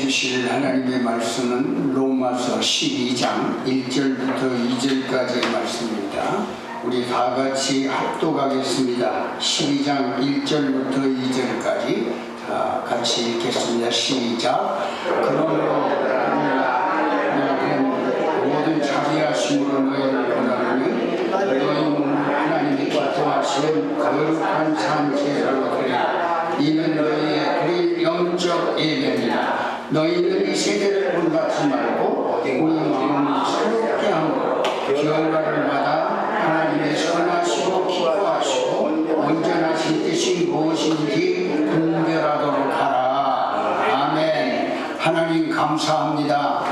주실 하나님의 말씀은 로마서 12장 1절부터 2절까지의 말씀입니다. 우리 다 같이 합독하겠습니다. 12장 1절부터 2절까지 다 같이 읽겠습니다. 시작. 그러므로 모든 자비하심으로 너희를 권하노니 너희는 하나님이 기뻐하시는 거룩한 산제사로 드리라. 이는 너희의 드릴 영적 예배니라. 너희는 이 세대를 본받지 말고 우리 마음을 새롭게 함으로 결과를 받아 하나님의 선하시고 기뻐하시고 온전하신 뜻이 무엇인지 분별하도록 하라. 아멘. 하나님 감사합니다.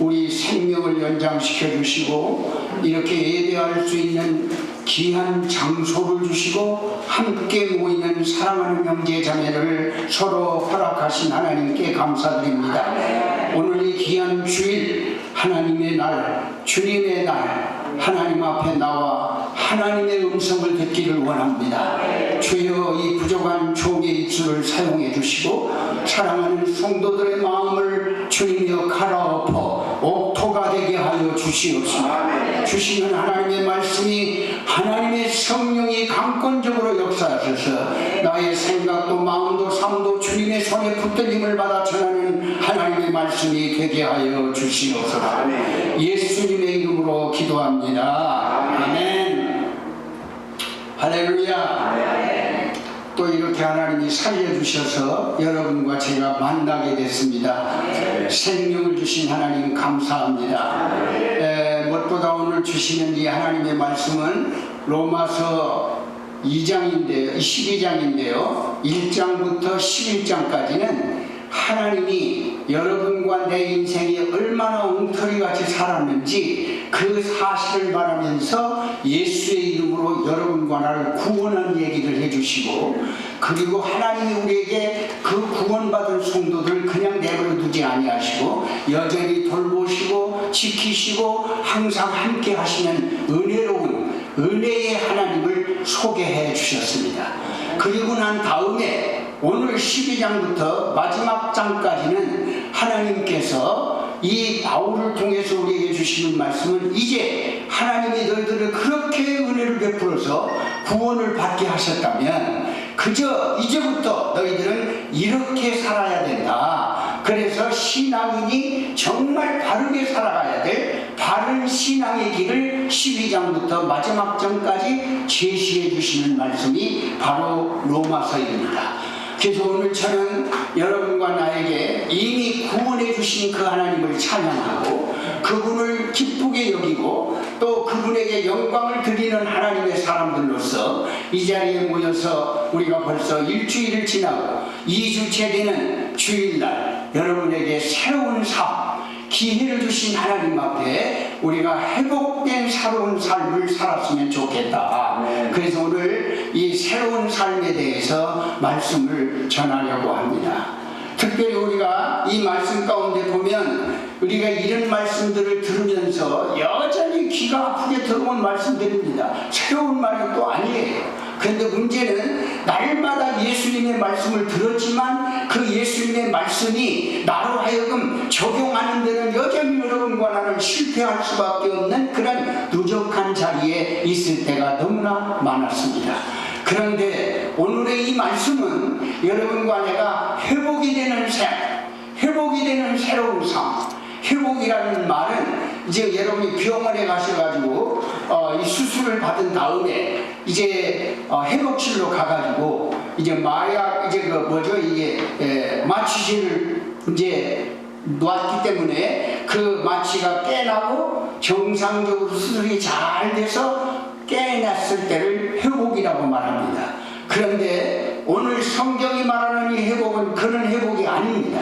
우리 생명을 연장시켜 주시고 이렇게 예배할 수 있는 귀한 장소를 주시고 함께 모이는 사랑하는 형제 자매를 서로 허락하신 하나님께 감사드립니다. 오늘 이 귀한 주일 하나님의 날, 주님의 날, 하나님 앞에 나와 하나님의 음성을 듣기를 원합니다. 주여 이 부족한 종의 입술을 사용해 주시고 사랑하는 성도들의 마음을 주님여 갈아엎어 옥토가 되게 하여 주시옵소서. 주시는 하나님의 말씀이 하나님의 성령이 강권적으로 역사하셔서 나의 생각도 마음도 삶도 주님의 손에 붙들림을 받아 전하는 하나님의 말씀이 되게 하여 주시옵소서. 예수님의 이름으로 기도합니다. 아멘. 할렐루야. 또 이렇게 하나님이 살려주셔서 여러분과 제가 만나게 됐습니다. 생명을 주신 하나님 감사합니다. 무엇보다 오늘 주시는 이 하나님의 말씀은 로마서 2장인데요, 12장인데요 1장부터 11장까지는 하나님이 여러분과 내 인생이 얼마나 엉터리같이 살았는지 그 사실을 말하면서 예수의 이름으로 여러분과 나를 구원한 얘기를 해주시고, 그리고 하나님이 우리에게 그 구원받은 성도들을 그냥 내버려 두지 아니하시고 여전히 돌보시고 지키시고 항상 함께 하시는 은혜로운 은혜의 하나님을 소개해 주셨습니다. 그리고 난 다음에 오늘 12장부터 마지막 장까지는 하나님께서 이 바울을 통해서 우리에게 주시는 말씀은 이제 하나님이 너희들을 그렇게 은혜를 베풀어서 구원을 받게 하셨다면 그저 이제부터 너희들은 이렇게 살아야 된다. 그래서 신앙인이 정말 바르게 살아가야 될 바른 신앙의 길을 12장부터 마지막 장까지 제시해 주시는 말씀이 바로 로마서입니다. 그래서 오늘 저는 여러분과 나에게 이미 구원해 주신 그 하나님을 찬양하고 그분을 기쁘게 여기고 또 그분에게 영광을 드리는 하나님의 사람들로서 이 자리에 모여서 우리가 벌써 일주일을 지나고 2주째 되는 주일날 여러분에게 새로운 삶, 기회를 주신 하나님 앞에 우리가 회복된 새로운 삶을 살았으면 좋겠다. 그래서 오늘 이 새로운 삶에 대해서 말씀을 전하려고 합니다. 특별히 우리가 이 말씀 가운데 보면 우리가 이런 말씀들을 들으면서 여전히 귀가 아프게 들어온 말씀들입니다. 새로운 말이 또 아니에요. 그런데 문제는 날마다 예수님의 말씀을 들었지만 그 예수님의 말씀이 나로 하여금 적용하는 데는 여전히 여러분과 나는 실패할 수밖에 없는 그런 누적한 자리에 있을 때가 너무나 많았습니다. 그런데 오늘의 이 말씀은 여러분과 내가 회복이 되는 삶, 회복이 되는 새로운 삶. 회복이라는 말은 이제 여러분이 병원에 가셔가지고 이 수술을 받은 다음에 이제 회복실로 가가지고 이제 마약 이제 그 뭐죠 이게 마취제를 이제 놨기 때문에 그 마취가 깨나고 정상적으로 수술이 잘 돼서 깨났을 때를 회복이라고 말합니다. 그런데 오늘 성경이 말하는 이 회복은 그런 회복이 아닙니다.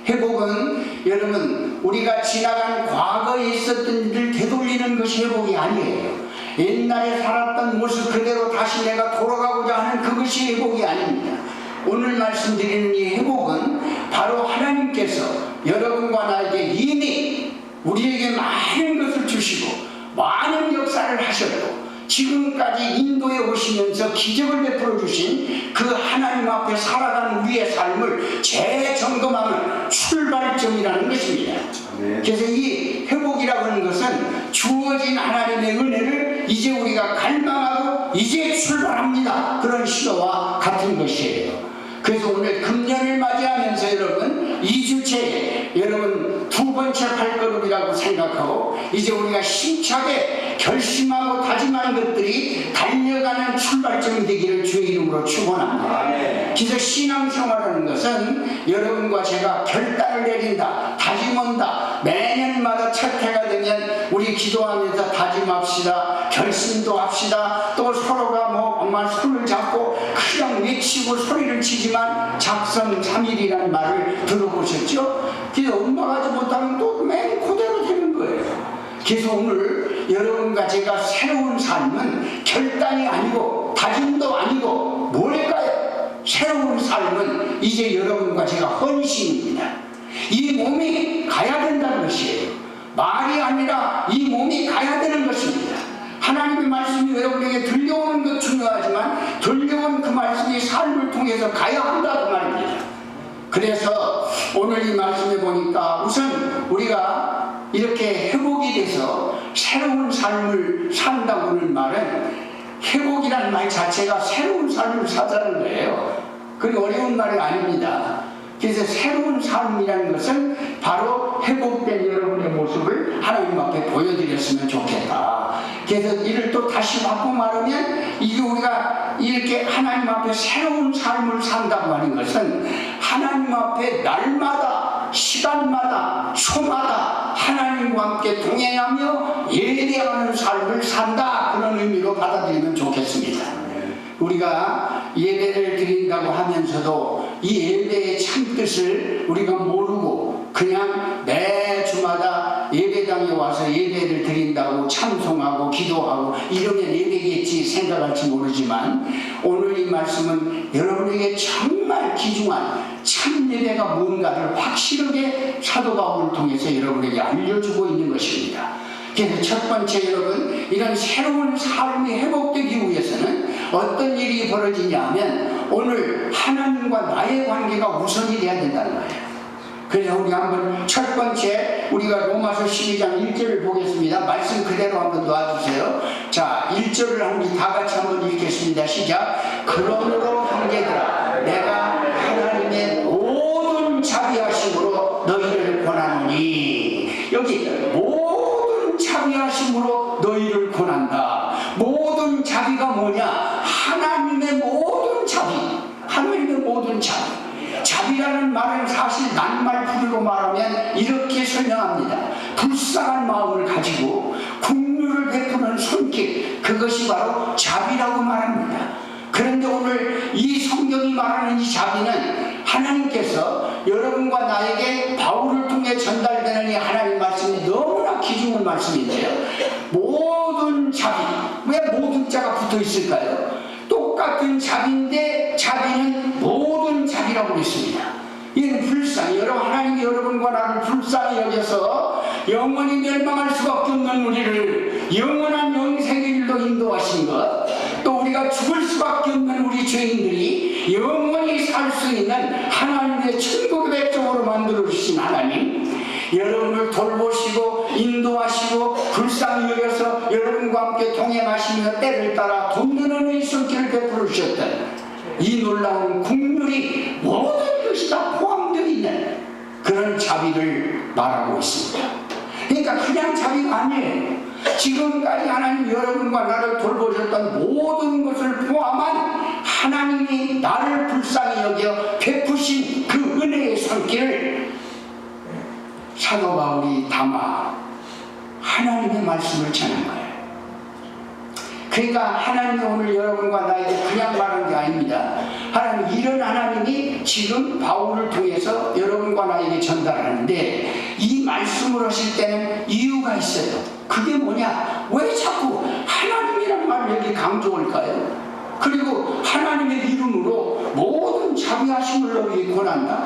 회복은 여러분 우리가 지나간 과거에 있었던 일을 되돌리는 것이 회복이 아니에요. 옛날에 살았던 모습 그대로 다시 내가 돌아가고자 하는 그것이 회복이 아닙니다. 오늘 말씀드리는 이 회복은 바로 하나님께서 여러분과 나에게 이미 우리에게 많은 것을 주시고 많은 역사를 하셨고 지금까지 인도에 오시면서 기적을 베풀어 주신 그 하나님 앞에 살아가는 우리의 삶을 재점검하는 출발점이라는 것입니다. 그래서 이 회복이라고 하는 것은 주어진 하나님의 은혜를 이제 우리가 갈망하고 이제 출발합니다. 그런 시도와 같은 것이에요. 그래서 오늘 금년을 맞이하면서 여러분 2주째 여러분 두 번째 발걸음이라고 생각하고 이제 우리가 힘차게 결심하고 다짐하는 것들이 달려가는 출발점이 되기를 주의 이름으로 축원합니다. 그래서 신앙생활하는 것은 여러분과 제가 결단을 내린다, 다짐한다. 매년마다 첫 해가 되면 우리 기도하면서 다짐합시다, 결심도 합시다. 또 서로가 정말 손을 잡고 그냥 외치고 소리를 치지만 작성삼일이라는 말을 들어보셨죠? 그래서 엄마가 하지 못하면 또 맨 그대로 되는 거예요. 그래서 오늘 여러분과 제가 새로운 삶은 결단이 아니고 다짐도 아니고 뭘까요? 새로운 삶은 이제 여러분과 제가 헌신입니다. 이 몸이 가야 된다는 것이에요. 말이 아니라 이 몸이 가야 되는 것입니다. 하나님의 말씀이 여러분에게 들려오는 것 중요하지만 들려온 그 말씀이 삶을 통해서 가야 한다 그 말입니다. 그래서 오늘 이 말씀에 보니까 우선 우리가 이렇게 회복이 돼서 새로운 삶을 산다고 하는 말은 회복이라는 말 자체가 새로운 삶을 사자는 거예요. 그게 어려운 말이 아닙니다. 그래서 새로운 삶이라는 것은 바로 회복된 여러분의 모습을 하나님 앞에 보여드렸으면 좋겠다. 그래서 이를 또 다시 바꿔 말하면 이게 우리가 이렇게 하나님 앞에 새로운 삶을 산다고 하는 것은 하나님 앞에 날마다 시간마다 초마다 하나님과 함께 동행하며 예배하는 삶을 산다, 그런 의미로 받아들이면 좋겠습니다. 우리가 예배를 드린다고 하면서도 이 예배의 참뜻을 우리가 모르고 그냥 매주마다 예배당에 와서 예배를 드린다고 참송하고 기도하고 이러면 예배겠지 생각할지 모르지만 오늘 이 말씀은 여러분에게 정말 귀중한 참 예배가 뭔가를 확실하게 사도 바울을 통해서 여러분에게 알려주고 있는 것입니다. 그래서 첫 번째 여러분, 이런 새로운 삶이 회복되기 위해서는 어떤 일이 벌어지냐면 오늘 하나님과 나의 관계가 우선이 돼야 된다는 거예요. 그래서 우리 한번 첫 번째 우리가 로마서 12장 1절을 보겠습니다. 말씀 그대로 한번 놔주세요. 자, 1절을 우리 다 같이 한번 읽겠습니다. 시작. 그러므로 형제들아 내가 하나님의 모든 자비하심으로 너희를 권하노니, 여기 모든 자비하심으로 너희를 권한다. 모든 자비가 뭐냐? 하나님의 모든 자비. 하나님의 모든 자비. 자비라는 말은 사실 낱말풀이로 말하면 이렇게 설명합니다. 불쌍한 마음을 가지고 긍휼을 베푸는 손길, 그것이 바로 자비라고 말합니다. 그런데 오늘 이 성경이 말하는 이 자비는 하나님께서 여러분과 나에게 바울을 통해 전달되는 이 하나님 말씀이 너무나 귀중한 말씀인데요. 모든 자비, 왜 모든 자가 붙어 있을까요? 똑같은 자비인데 자비는 모든 자비라고 했습니다. 이는 불쌍히, 하나님이 여러분과 나를 불쌍히 여겨서 영원히 멸망할 수밖에 없는 우리를 영원한 영생의 길로 인도하신 것, 또 우리가 죽을 수밖에 없는 우리 죄인들이 영원히 살 수 있는 하나님의 천국의 백성으로 만들어주신 하나님, 여러분을 돌보시고 인도하시고 불쌍히 여겨서 여러분과 함께 동행하시며 때를 따라 돕는 은혜의 손길을 베풀어 주셨던 이 놀라운 긍휼이 모든 것이 다 포함되어 있는 그런 자비를 말하고 있습니다. 그러니까 그냥 자비가 아니에요. 지금까지 하나님 여러분과 나를 돌보셨던 모든 것을 포함한 하나님이 나를 불쌍히 여겨 베푸신 그 은혜의 손길을 사도 바울이 담아 하나님의 말씀을 전한 거예요. 그러니까 하나님이 오늘 여러분과 나에게 그냥 말한 게 아닙니다. 하나님, 이런 하나님이 지금 바울을 통해서 여러분과 나에게 전달하는데 이 말씀을 하실 때는 이유가 있어요. 그게 뭐냐? 왜 자꾸 하나님이란 말을 여기 강조할까요? 그리고 하나님의 이름으로 모든 자비하심을 너희에게 권한다.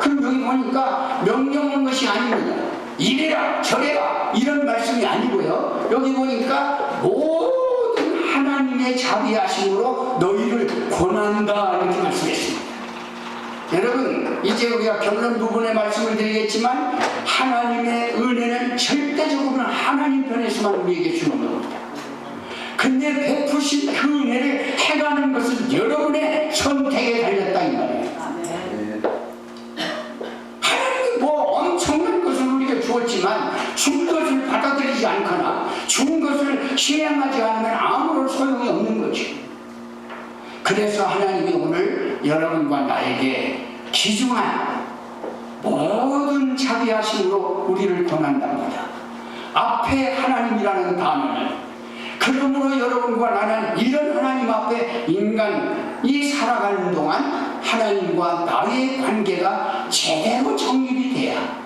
그럼 여기 보니까 명령한 것이 아닙니다. 이래라 저래라 이런 말씀이 아니고요. 여기 보니까 모든 하나님의 자비하심으로 너희를 권한다 이렇게 말씀했습니다. 여러분, 이제 우리가 결론 부분에 말씀을 드리겠지만 하나님의 은혜는 절대적으로는 하나님 편에서만 우리에게 주는 겁니다. 근데 베푸신 그 은혜를 해가는 것은 여러분의 선택에 달렸다 이 말이에요. 하나님이 뭐 엄청난 것을 우리에게 주었지만 준 것을 받아들이지 않거나 준 것을 실행하지 않으면 아무런 소용이 없는 거죠. 그래서 하나님이 오늘 여러분과 나에게 기중한 모든 자비하심으로 우리를 권한답니다. 앞에 하나님이라는 단어는 그러므로 여러분과 나는 이런 하나님 앞에 인간이 살아가는 동안 하나님과 나의 관계가 제대로 정립이 돼야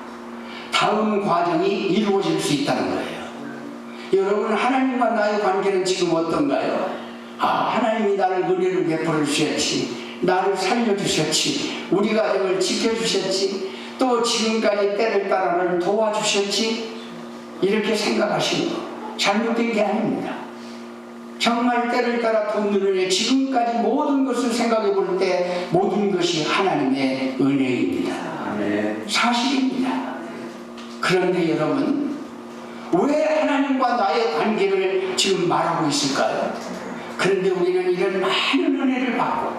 다음 과정이 이루어질 수 있다는 거예요. 여러분, 하나님과 나의 관계는 지금 어떤가요? 하나님이 나를 은혜를 베풀어 주셨지, 나를 살려주셨지, 우리 가정을 지켜주셨지, 또 지금까지 때를 따라 나를 도와주셨지, 이렇게 생각하시는 거 잘못된 게 아닙니다. 정말 때를 따라 돕는 은혜, 지금까지 모든 것을 생각해 볼 때 모든 것이 하나님의 은혜입니다. 사실입니다. 그런데 여러분, 왜 하나님과 나의 관계를 지금 말하고 있을까요? 그런데 우리는 이런 많은 은혜를 받고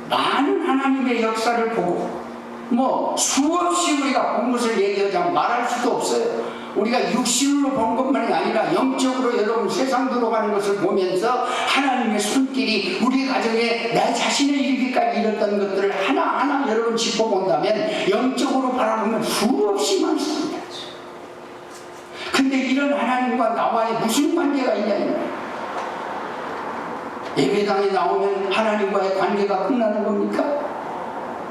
많은 하나님의 역사를 보고 뭐 수없이 우리가 본 것을 얘기하자면 말할 수도 없어요. 우리가 육신으로 본 것만이 아니라 영적으로 여러분 세상 들어가는 것을 보면서 하나님의 손길이 우리 가정에 나 자신을 이르기까지 이뤘던 것들을 하나하나 여러분 짚어본다면 영적으로 바라보면 수없이 많습니다. 근데 이런 하나님과 나와의 무슨 관계가 있냐? 예배당에 나오면 하나님과의 관계가 끝나는 겁니까?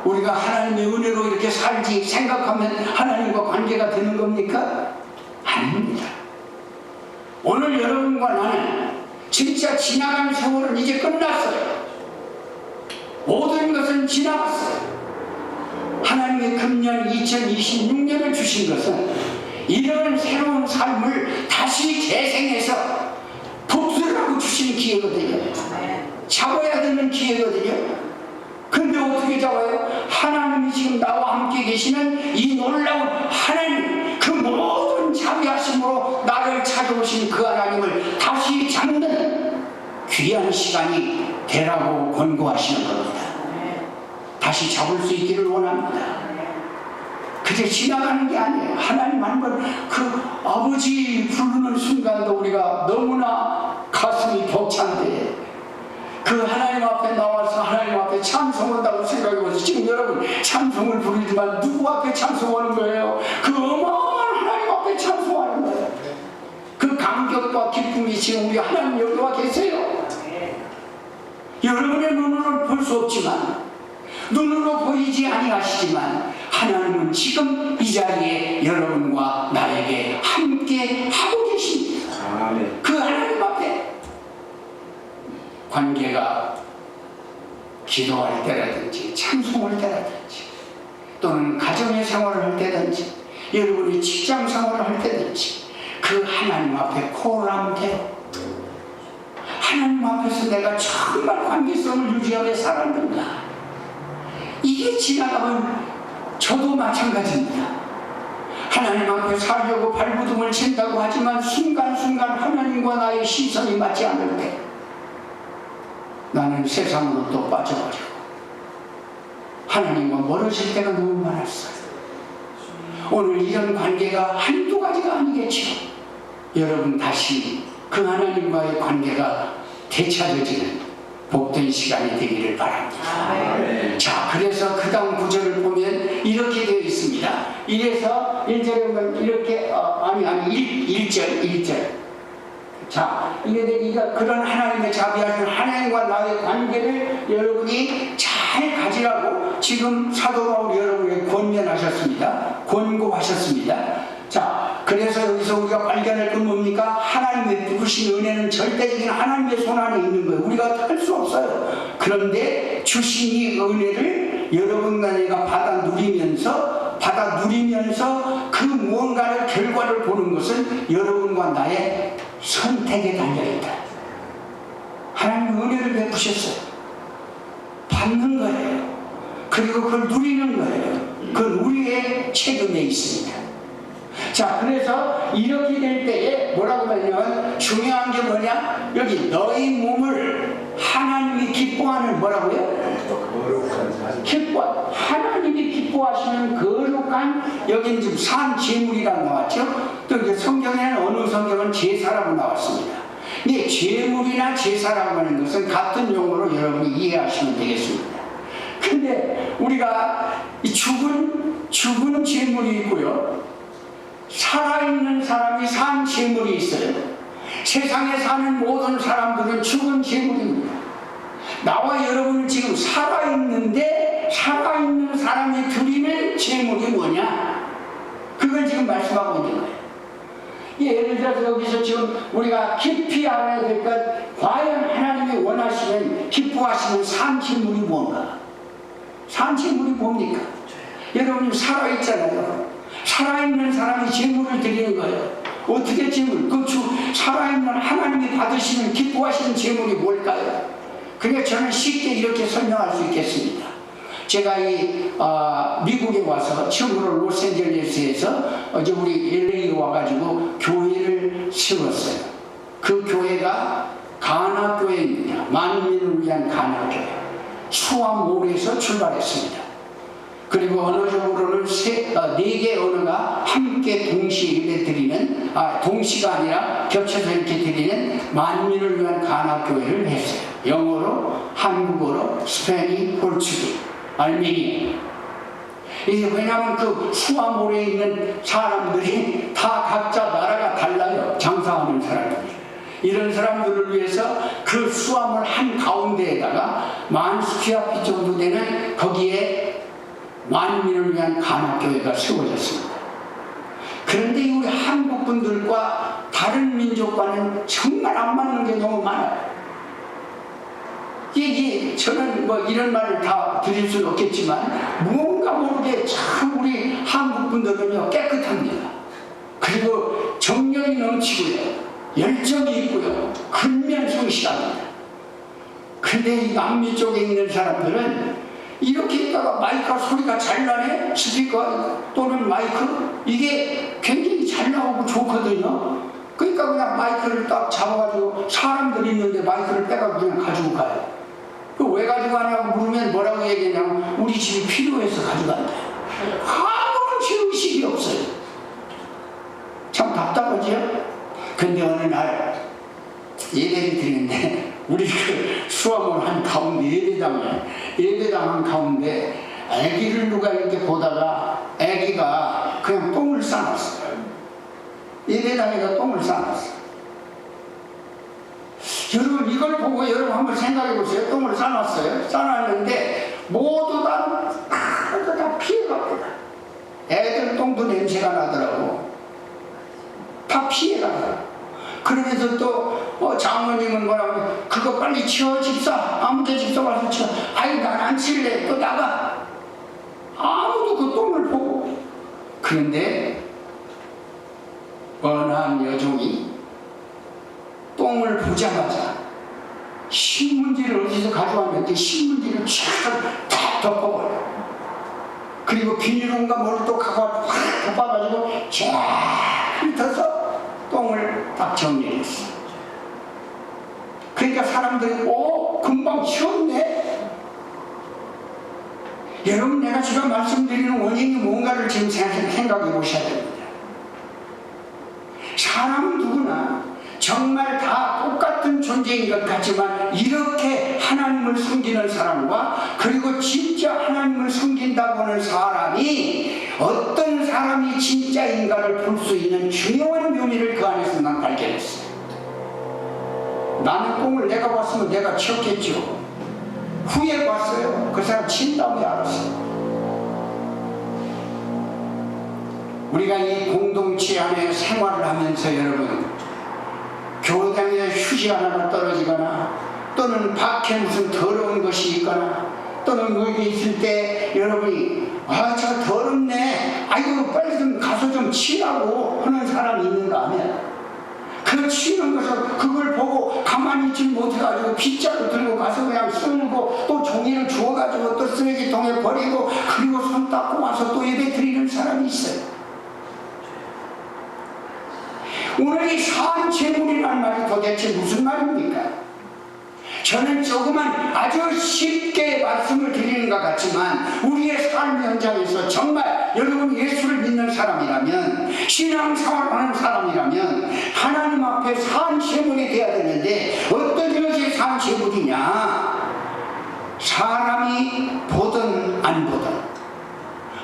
우리가 하나님의 은혜로 이렇게 살지 생각하면 하나님과 관계가 되는 겁니까? 아닙니다. 오늘 여러분과 나는 진짜 지나간 세월은 이제 끝났어요. 모든 것은 지나갔어요. 하나님의 금년 2026년을 주신 것은 이런 새로운 삶을 다시 재생해서 복수하고 주신 기회거든요. 잡아야 되는 기회거든요. 근데 어떻게 잡아요? 하나님이 지금 나와 함께 계시는 이 놀라운 하나님, 그 모든 자비하심으로 나를 찾아오신 그 하나님을 다시 잡는 귀한 시간이 되라고 권고하시는 겁니다. 다시 잡을 수 있기를 원합니다. 그저 지나가는 게 아니에요. 하나님 한번 그 아버지 부르는 순간도 우리가 너무나 가슴이 벅찬데 그 하나님 앞에 나와서 하나님 앞에 찬송한다고 생각해보세요. 지금 여러분 찬송을 부르지만 누구 앞에 찬송하는 거예요? 그 어마어마한 하나님 앞에 찬송하는 거예요. 그 감격과 기쁨이 지금 우리 하나님 여기 와 계세요. 여러분의 눈으로는 볼 수 없지만, 눈으로 보이지 아니하시지만 하나님은 지금 이 자리에 여러분과 나에게 함께 하고 계십니다. 그 하나님 앞에 관계가 기도할 때라든지 찬송할 때라든지 또는 가정의 생활을 할 때든지 여러분이 직장 생활을 할 때든지 그 하나님 앞에 코를 하면 돼요. 하나님 앞에서 내가 정말 관계성을 유지하며 살았는가? 이게 지나가면 저도 마찬가지입니다. 하나님 앞에 살려고 발버둥을 친다고 하지만 순간순간 하나님과 나의 시선이 맞지 않을 때 나는 세상으로 또 빠져버리고 하나님과 멀어질 때가 너무 많았어요. 오늘 이런 관계가 한두 가지가 아니겠죠. 여러분 다시 그 하나님과의 관계가 되찾아지는 복된 시간이 되기를 바랍니다. 자, 그래서 그 다음 구절을 보면 이렇게 되어 있습니다. 이래서 1절에 보면 이렇게 1절 자, 이게 그런 하나님의 자비하신 하나님과 나의 관계를 여러분이 잘 가지라고 지금 사도 바울이 여러분에게 권고하셨습니다. 자, 그래서 여기서 우리가 발견할 건 뭡니까? 하나님의 부으신 은혜는 절대적인 하나님의 손 안에 있는 거예요. 우리가 할 수 없어요. 그런데 주신 이 은혜를 여러분과 내가 받아 누리면서 그 무언가를 결과를 보는 것은 여러분과 나의 선택에 달려있다. 은혜를 베푸셨어요. 받는 거예요. 그리고 그걸 누리는 거예요. 그건 우리의 책임에 있습니다. 자, 그래서 이렇게 될 때에 뭐라고 하냐면 중요한 게 뭐냐? 여기 너희 몸을 하나님이 기뻐하는 뭐라고요? 기뻐. 하나님이 기뻐하시는 거룩한, 여기는 지금 산 제물이라고 나왔죠? 또 이제 성경에는 어느 성경은 제사라고 나왔습니다. 이 제물이나 제사라고 하는 것은 같은 용어로 여러분이 이해하시면 되겠습니다. 근데 우리가 이 죽은 제물이 있고요, 살아있는 사람이 산 제물이 있어요. 세상에 사는 모든 사람들은 죽은 제물입니다. 나와 여러분은 지금 살아있는데 살아있는 사람이 드리는 제물이 뭐냐? 그걸 지금 말씀하고 있는 거예요. 예를 들어서 여기서 지금 우리가 깊이 알아야 될 것, 과연 하나님이 원하시는, 기뻐하시는 산 제물이 뭔가? 산 제물이 뭡니까? 여러분이 살아있잖아요. 살아있는 사람이 제물을 드리는 거예요. 어떻게 제물? 그 살아있는 하나님이 받으시는, 기뻐하시는 제물이 뭘까요? 그러니까 저는 쉽게 이렇게 설명할 수 있겠습니다. 제가 미국에 와서 처음으로 로스앤젤레스에서 어제 우리 LA에 와가지고 교회를 세웠어요. 그 교회가 가나교회입니다. 만민을 위한 가나교회. 수암몰에서 출발했습니다. 그리고 언어적으로는 4개 언어가 함께 동시에 예배 드리는, 동시가 아니라 겹쳐서 이렇게 드리는 만민을 위한 가나교회를 했어요. 영어로, 한국어로, 스페인, 포르투기, 알메니아. 이게 왜냐하면 그 수암몰에 있는 사람들이 다 각자 나라가 달라요. 장사하는 사람들이. 이런 사람들을 위해서 그 수암몰 한가운데에다가 10,000스퀘어핏 정도 되는 거기에 만민을 위한 가나교회가 세워졌습니다. 그런데 우리 한국 분들과 다른 민족과는 정말 안 맞는 게 너무 많아요. 이게 저는 뭐 이런 말을 다 드릴 수는 없겠지만 뭔가 모르게 참 우리 한국 분들은요 깨끗합니다. 그리고 정열이 넘치고요, 열정이 있고요, 근면성실합니다. 근데 이 남미 쪽에 있는 사람들은 이렇게 있다가 마이크 소리가 잘 나네? 스피커 또는 마이크? 이게 굉장히 잘 나오고 좋거든요. 그러니까 그냥 마이크를 딱 잡아가지고, 사람들이 있는데 마이크를 빼가지고 그냥 가지고 가요. 왜 가져가냐고 물으면 뭐라고 얘기하냐면 우리 집이 필요해서 가져간다. 아무런 죄의식이 없어요. 참 답답하지요? 근데 어느 날 예배를 드리는데 우리 그 수암을 한 가운데 예배당 한 가운데 아기를 누가 이렇게 보다가 아기가 그냥 똥을 싸놨어요. 예배당에다 똥을 싸놨어요. 여러분 이걸 보고 여러분 한번 생각해 보세요. 똥을 싸놨어요. 싸놨는데 모두 다 피해갑니다. 애들 똥도 냄새가 나더라고. 다 피해가요. 그러면서 또 장모님은 뭐라고, 그거 빨리 치워 집사, 아무데 집사 와서 치워. 아이 난 안 칠래, 또 나가. 아무도 그 똥을 보고. 그런데 어느 한 여종이 똥을 보자마자 신문지를 어디서 가져왔는데 신문지를 쫙 덮어버려. 그리고 비닐인가 뭘 또 갖고 확 덮어가지고 쫙 훑어서 똥을 딱 정리했어. 그러니까 사람들이 금방 치웠네. 여러분 내가 지금 말씀드리는 원인이 뭔가를 지금 생각해 보셔야 됩니다. 사람은 누구나 정말 다 똑같은 존재인 것 같지만 이렇게 하나님을 섬기는 사람과 그리고 진짜 하나님을 섬긴다고 하는 사람이 어떤 사람이 진짜인가를 볼 수 있는 중요한 묘미를 그 안에서 난 발견했어요. 나는 똥을 내가 봤으면 내가 치웠겠죠. 후에 봤어요. 그 사람 친 다음에 알았어요. 우리가 이 공동체 안에 생활을 하면서 여러분 교당에 휴지 하나가 떨어지거나 또는 밖에 무슨 더러운 것이 있거나 또는 여기 있을 때 여러분이 저 더럽네, 아이고 빨리 좀 가서 좀 치라고 하는 사람이 있는가 하면 그 그 치는 것을 그걸 보고 가만히 있지 못해가지고 빗자루 들고 가서 그냥 쓸고 또 종이를 주워가지고 또 쓰레기통에 버리고 그리고 손 닦고 와서 또 예배 드리는 사람이 있어요. 오늘 이 사한 제물이라는 말이 도대체 무슨 말입니까? 저는 조금만 아주 쉽게 말씀을 드리는 것 같지만 우리의 삶 현장에서 정말 여러분 예수를 믿는 사람이라면 신앙생활하는 사람이라면 하나님 앞에 사한 제물이 되어야 되는데 어떤 것이 사한 제물이냐? 사람이 보든 안 보든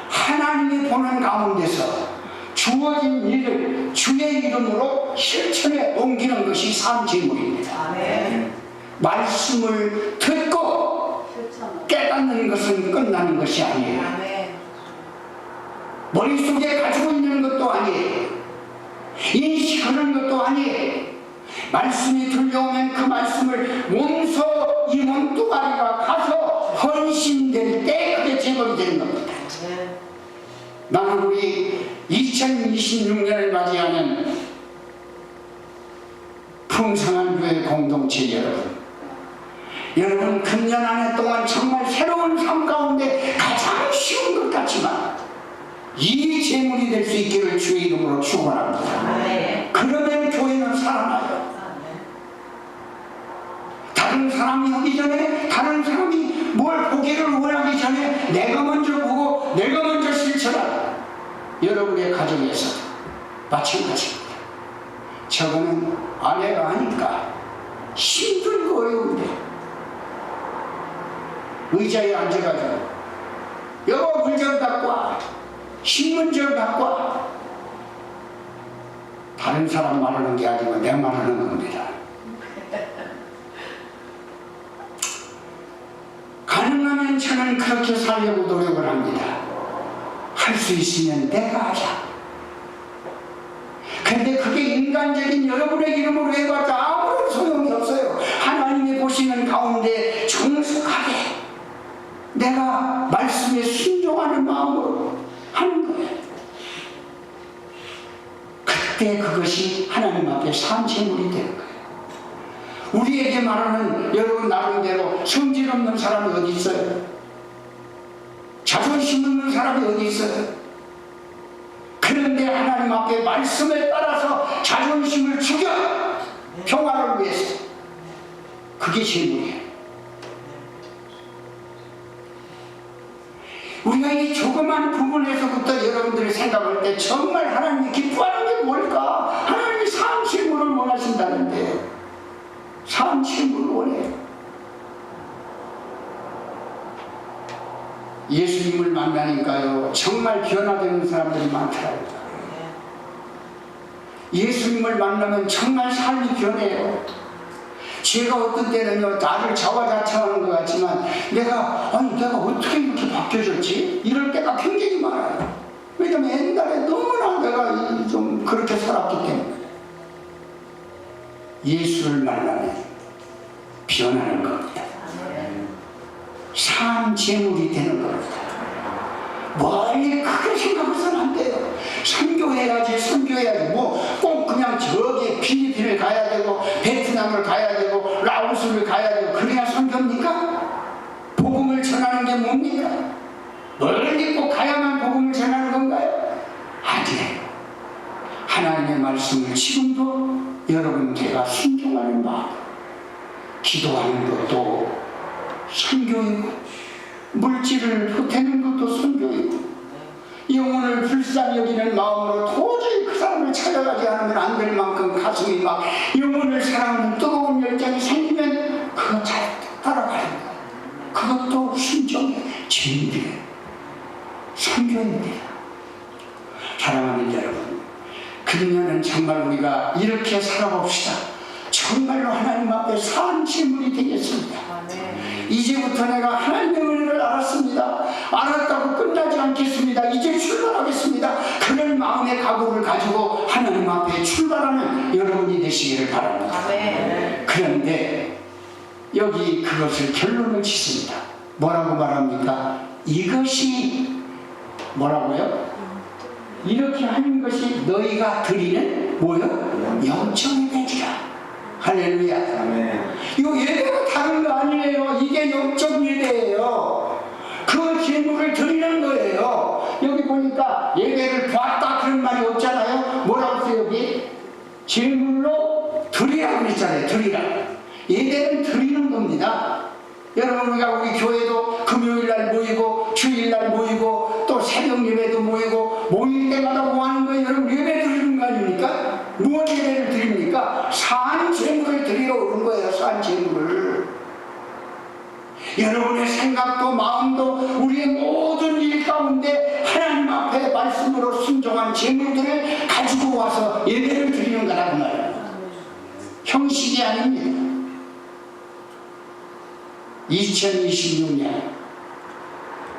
하나님이 보는 가운데서 주어진 일을 주의 이름으로 실천에 옮기는 것이 사한 제물입니다. 아멘. 말씀을 듣고 깨닫는 것은 끝나는 것이 아니에요. 머릿속에 가지고 있는 것도 아니에요. 인식하는 것도 아니에요. 말씀이 들려오면 그 말씀을 몸소 이 몸뚱아리가 가서 헌신될 때 그게 제물이 되는 겁니다. 나는 우리 2026년을 맞이하는 풍성한 교회 공동체 여러분 금년 한 해 동안 정말 새로운 삶 가운데 가장 쉬운 것 같지만 이 제물이 될 수 있기를 주의 이름으로 축원합니다. 그러면 교회는 살아나요. 다른 사람이 하기 전에 다른 사람이 뭘 보기를 원하기 전에 내가 먼저 보고 내가 먼저 실천하라. 여러분의 가정에서 마찬가지입니다. 저거는 아내가 하니까 힘들고 어려운데 의자에 앉아가지고 여보 물좀 갖고 와, 신문 좀 갖고 와. 다른 사람 말하는 게 아니고 내 말하는 겁니다. 가능하면 저는 그렇게 살려고 노력을 합니다. 할 수 있으면 내가 하자. 근데 그게 인간적인 여러분의 이름으로 해봤자 아무런 소용이 없어요. 하나님이 보시는 가운데 정숙하게 내가 말씀에 순종하는 마음으로 하는 거예요. 그때 그것이 하나님 앞에 산 제물이 되는 거예요. 우리에게 말하는 여러분 나름대로 성질 없는 사람이 어디 있어요? 자존심 없는 사람이 어디 있어요? 그런데 하나님 앞에 말씀에 따라서 자존심을 죽여 평화를 위해서 그게 제물이에요. 우리가 이 조그만 부분에서부터 여러분들이 생각할 때 정말 하나님이 기뻐하는 게 뭘까? 하나님이 사한 제물을 원하신다는데 사한 제물을 원해요. 예수님을 만나니까요 정말 변화되는 사람들이 많더라고요. 예수님을 만나면 정말 삶이 변해요. 제가 어떤 때는요 나를 자화자찬하는 것 같지만 내가 어떻게 이렇게 바뀌어졌지? 이럴 때가 굉장히 많아요. 왜냐면 옛날에 너무나 내가 좀 그렇게 살았기 때문에. 예수를 만나면 변하는 겁니다. 산 제물이 되는 겁니다. 멀리 크게 생각해서는 안 돼요. 선교해야지 뭐 꼭 그냥 저기 필리핀을 가야 되고 베트남을 가야 되고 라오스를 가야 되고 그래야 선교입니까? 복음을 전하는 게 뭡니까? 멀리 꼭 가야만 복음을 전하는 건가요? 아니에요. 하나님의 말씀을 지금도 여러분 제가 순종하는 마음, 기도하는 것도 선교이고 물질을 보태는 것도 선교이고 영혼을 불쌍히 여기는 마음으로 도저히 그 사람을 찾아가지 않으면 안 될 만큼 가슴이 막 영혼을 사랑하는 뜨거운 열정이 생기면 그거 잘 따라가는 거예요. 그것도 순종의 진리예요. 선교입니다. 사랑하는 여러분, 그러면은 정말 우리가 이렇게 살아봅시다. 정말로 하나님 앞에 산 제물이 되겠습니다. 이제부터 내가 하나님의 은혜를 알았습니다. 알았다고 끝나지 않겠습니다. 이제 출발하겠습니다. 그런 마음의 각오를 가지고 하나님 앞에 출발하는 여러분이 되시기를 바랍니다. 그런데 여기 그것을 결론을 짓습니다. 뭐라고 말합니까? 이것이 뭐라고요? 이렇게 하는 것이 너희가 드리는 뭐요? 영적인 대접. 할렐루야. 이 예배가 다른 거 아니에요. 이게 영적 예배예요. 그 제물을 드리는 거예요. 여기 보니까 예배를 봤다 그런 말이 없잖아요. 뭐라고 써요 여기? 제물로 드리라고 했잖아요. 드리라. 예배는 드리는 겁니다. 여러분 우리가 우리 교회도 금요일날 모이고 주일날 모이고 또 새벽 예배도 모이고 모일 때마다 뭐 하는 거예요? 여러분 예배 드리는 거 아닙니까? 무엇 예배를 드립니까? 산 제물을 드리러 오는 거예요. 산 제물을. 여러분의 생각도 마음도 우리의 모든 일 가운데 하나님 앞에 말씀으로 순종한 제물들을 가지고 와서 예배를 드리는 거라고 말이에요. 형식이 아닙니다. 2026년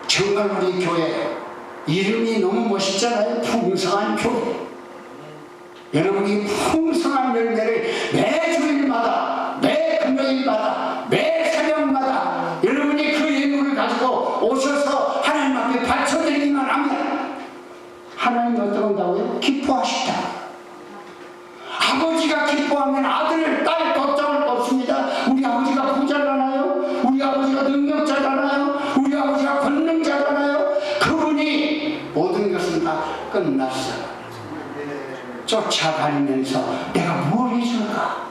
정말 우리 교회 이름이 너무 멋있잖아요. 풍성한 교회. 여러분이 풍성한 열매를 매 주일마다 매 금요일마다 매 새벽마다 여러분이 그 예물을 가지고 오셔서 하나님 앞에 바쳐드리기만 하면 하나님이 어떠한다고요? 기뻐하시다. 아버지가 기뻐하면 아들, 딸 걱정을 없습니다. 우리 아버지가 부자잖아요. 우리 아버지가 능력자잖아요. 우리 아버지가 권능자잖아요. 그분이 모든 것은 다 끝났어. 쫓아다니면서 내가 뭘 해줄까?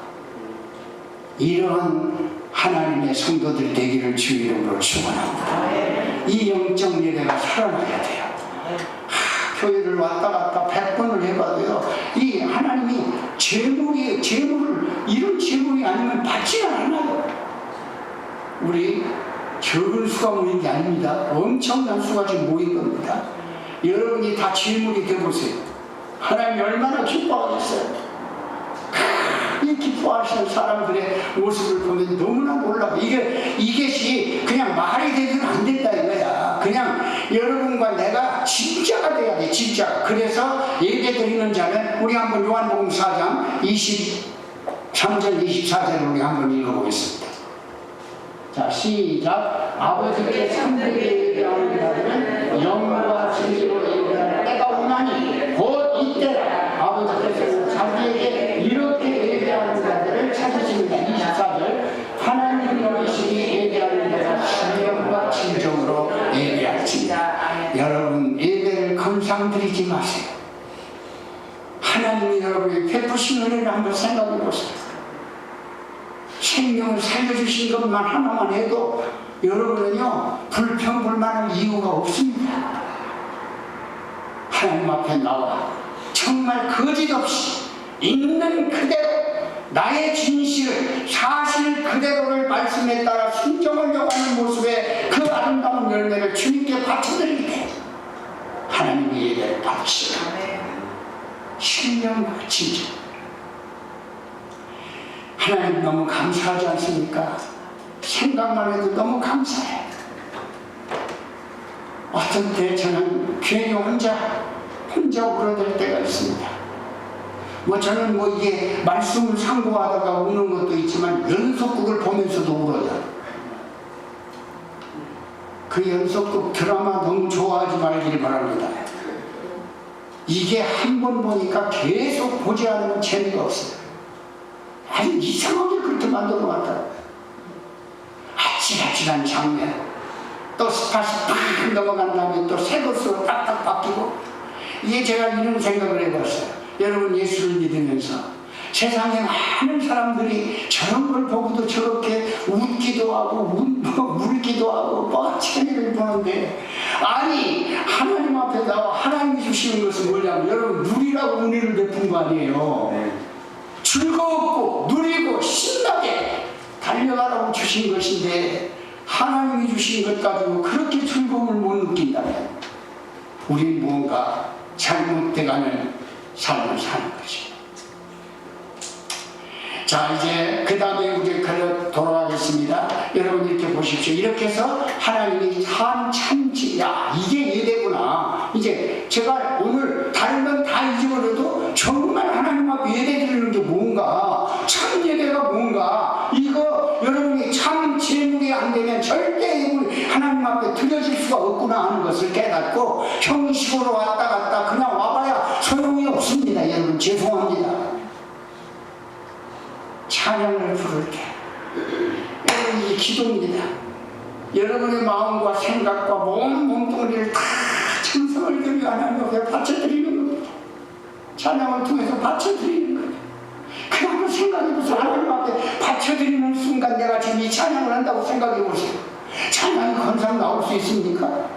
이런 하나님의 성도들 되기를 주 이름으로 축원합니다. 이 영적 예배가 살아나야 돼요. 교회를 왔다 갔다 100번을 해봐도요, 이 하나님이 제물을 이런 제물이 아니면 받지는 않아요. 우리 적은 수가 모인 게 아닙니다. 엄청난 수가 지금 모인 겁니다. 여러분이 다 제물이 되보세요. 하나님이 얼마나 기뻐하겠어요. 이 기뻐하시는 사람들의 모습을 보면 너무나 놀라고, 이것이 그냥 말이 되면 안 된다 이거야. 그냥 여러분과 내가 진짜가 돼야 돼, 진짜. 그래서 예배 드리는 자는 우리 한번 요한복음 4장 23절 24절을 우리 한번 읽어보겠습니다. 자, 시작. 아버지께 참되게 예배하는 자들은 영과 진리로 예배하는 때가 오나니 곧 이때라. 아버지께서 자기에게 이렇게 예배하는 자들을 찾으십니다. 24절. 하나님 여기시니 예배하는 자가 신령과 진정으로 예배할지니라. 여러분 예배를 감상드리지 마세요. 하나님이 여러분에게 베푸신 은혜를 한번 생각해 보세요. 생명을 살려주신 것만 하나만 해도 여러분은요 불평불만할 이유가 없습니다. 하나님 앞에 나와 정말 거짓 없이 있는 그대로 나의 진실, 사실 그대로를 말씀에 따라 순종하려고 하는 모습의 그 아름다운 열매를 주님께 바쳐드릴 때 하나님의 예배를 받으시라. 신령과 진정. 하나님 너무 감사하지 않습니까? 생각만 해도 너무 감사해. 어떤 때 저는 괜히 혼자 울어댈 때가 있습니다. 저는 이게 말씀을 상고하다가 우는 것도 있지만 연속극을 보면서도 울어요. 그 연속극 드라마 너무 좋아하지 말길 바랍니다. 이게 한 번 보니까 계속 보지 않으면 재미가 없어요. 아주 이상하게 그렇게 만들어 놨더라고요. 아찔아찔한 장면, 또 스팟이 팍 넘어간 다음에 또 새 것으로 딱딱 바뀌고, 이게 제가 이런 생각을 해봤어요. 여러분 예수를 믿으면서 세상에 많은 사람들이 저런 걸 보고도 저렇게 웃기도 하고 울기도 하고 재미를 보는데, 아니 하나님 앞에 나와 하나님이 주시는 것은 뭐냐면 여러분 누리라고 은혜를 베푼 거 아니에요. 즐겁고 누리고 신나게 달려가라고 주신 것인데 하나님이 주신 것 가지고 그렇게 즐거움을 못 느낀다면 우린 무언가 잘못돼가는 삶을 사는 것입니다. 자, 이제 그 다음에 우리 돌아가겠습니다. 여러분 이렇게 보십시오. 이렇게 해서 하나님이 참지, 이게 예배구나. 이제 제가 오늘 다른 건 다 잊어버려도 정말 하나님 앞에 예배 드리는 게 뭔가, 참 예배가 뭔가, 이거 여러분이 참 제물이 안 되면 절대 예물이 하나님 앞에 드려질 수가 없구나 하는 것을 깨닫고 형식으로 왔다 갔다 그냥 와봐야 소용이 없습니다. 여러분 죄송합니다. 찬양을 부를 때 여러분 이게 기도입니다. 여러분의 마음과 생각과 몸뚱이를 다 찬송을 드리며 하나님 앞에 바쳐드리는 겁니다. 찬양을 통해서 바쳐드리는 거예요. 그냥 그 생각해보세요. 하나님 앞에 바쳐드리는 순간 내가 지금 이 찬양을 한다고 생각해보세요. 찬양이 건강 나올 수 있습니까?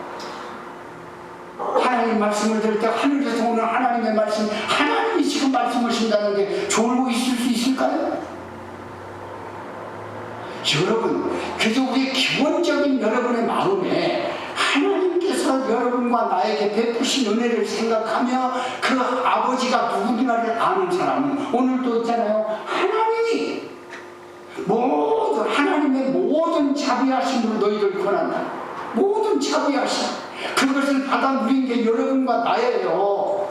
하나님 말씀을 들을 때 하늘에서 오는 하나님의 말씀, 하나님이 지금 말씀하신다는데 졸고 있을 수 있을까요? 여러분, 그래서 우리 기본적인 여러분의 마음에 하나님께서 여러분과 나에게 베푸신 은혜를 생각하며 그 아버지가 누구냐를 아는 사람은 오늘도 있잖아요. 하나님이 모든 하나님의 모든 자비하심으로 너희를 권한다. 모든 자비하심 그것을 받아 누린 게 여러분과 나예요.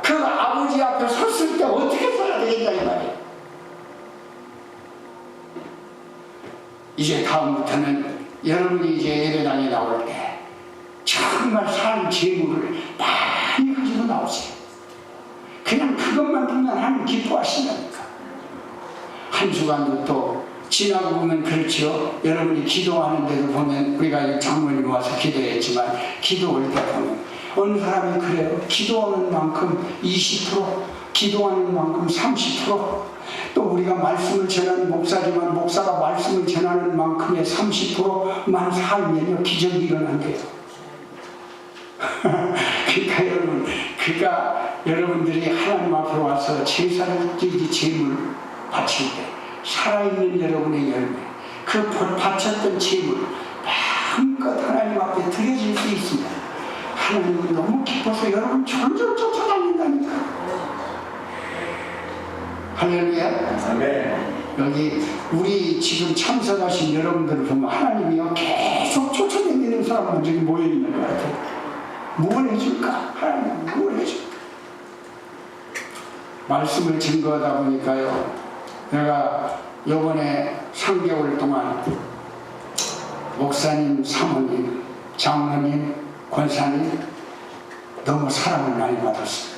그 아버지 앞에 섰을 때 어떻게 서야 되겠다 이 말이에요. 이제 다음부터는 여러분이 이제 예배당에 나올 때 정말 산 재물을 많이 가지고 나오세요. 그냥 그것만 보면 하나님 기뻐하신다니까. 한 주간도 또 지나고 보면 그렇죠. 여러분이 기도하는데도 보면 우리가 장모님 와서 기도했지만 기도할 때 보면 어느 사람이 그래요. 기도하는 만큼 20%, 기도하는 만큼 30%, 또 우리가 말씀을 전하는 목사지만 목사가 말씀을 전하는 만큼의 30%만 살면요 기적이 일어난대요. 그러니까 여러분, 여러분들이 하나님 앞에 와서 제사를 드리기 제물 바칠 때 살아있는 여러분의 열매, 그 바쳤던 제물 마음껏 하나님 앞에 드려질 수 있습니다. 하나님은 너무 기뻐서 여러분 졸졸 쫓아다닌다니까. 할렐루야. 아멘. 여기 우리 지금 참석하신 여러분들을 보면 하나님이요 계속 쫓아다니는 사람만 저기 모여있는 것 같아요. 뭘 해줄까? 하나님 뭘 해줄까? 말씀을 증거하다 보니까요, 내가 요번에 3개월 동안 목사님, 사모님, 장로님, 권사님 너무 사랑을 많이 받았습니다.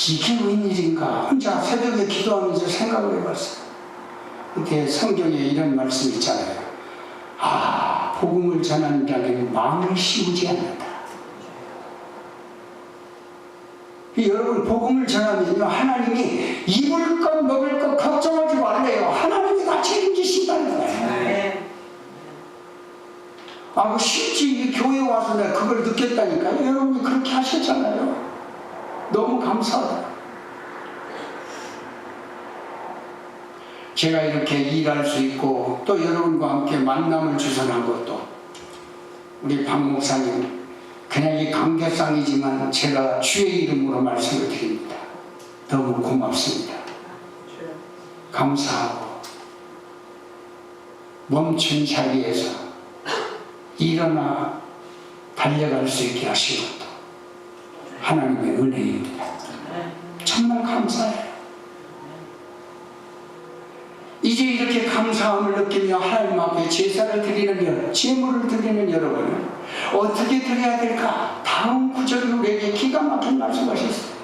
이게 웬일인가 혼자 새벽에 기도하면서 생각을 해봤어요. 이렇게 성경에 이런 말씀이 있잖아요. 복음을 전하는 자에게 마음을 씌우지 않는다. 여러분, 복음을 전하면요 하나님이 입을 것 먹을 것 걱정하지 말래요. 하나님이 다 책임지신다는 거예요. 실제 이 교회에 와서 내가 그걸 느꼈다니까요. 여러분이 그렇게 하셨잖아요. 너무 감사하다. 제가 이렇게 일할 수 있고 또 여러분과 함께 만남을 주선한 것도 우리 박 목사님, 그냥 이 관계상이지만 제가 주의 이름으로 말씀을 드립니다. 너무 고맙습니다. 감사하고 멈춘 자리에서 일어나 달려갈 수 있게 하신 것도 하나님의 은혜입니다. 정말 감사해요. 이제 이렇게 감사함을 느끼며 하나님 앞에 제사를 드리는 제물을 드리는 여러분은 어떻게 드려야 될까? 다음 구절이 우리에게 기가 막힌 말씀하셨어요.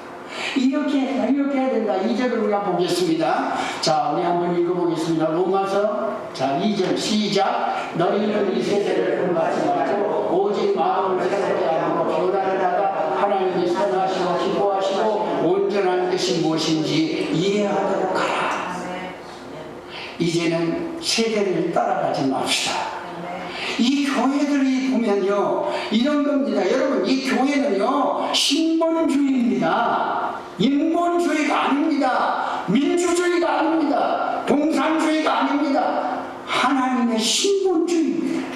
이렇게 해야 된다. 2절을 우리가 보겠습니다. 자, 우리 한번 읽어보겠습니다. 로마서 2절 시작. 너희는 이 세대를 본받지 말고 오직 마음을 새롭게 하고 변화를 하다 하나님이 선하시고 기뻐하시고 온전한 뜻이 무엇인지 이해하도록 하라. 이제는 세대를 따라가지 맙시다. 이 교회들이 보면요 이런 겁니다. 여러분, 이 교회는요 신본주의입니다. 인본주의가 아닙니다. 민주주의가 아닙니다. 공산주의가 아닙니다. 하나님의 신본주의입니다.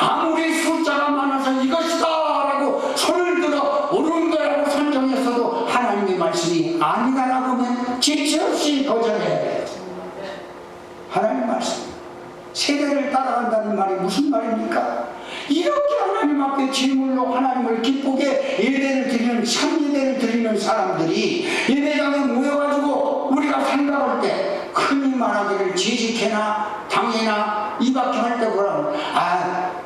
아무리 숫자가 많아서 이것이다 라고 손을 들어 옳은 거라고 선정했어도 하나님의 말씀이 아니다라고 하면 지체 없이 거절해야 돼요. 하나님 말씀, 세대를 따라간다는 말이 무슨 말입니까? 이렇게 하나님 앞에 제물로 하나님을 기쁘게 예배를 드리는, 참예배를 드리는 사람들이 예배당에 모여가지고 우리가 생각할 때 흔히 말하기를 지직해나 당해나 이밖에 할 때 뭐라고,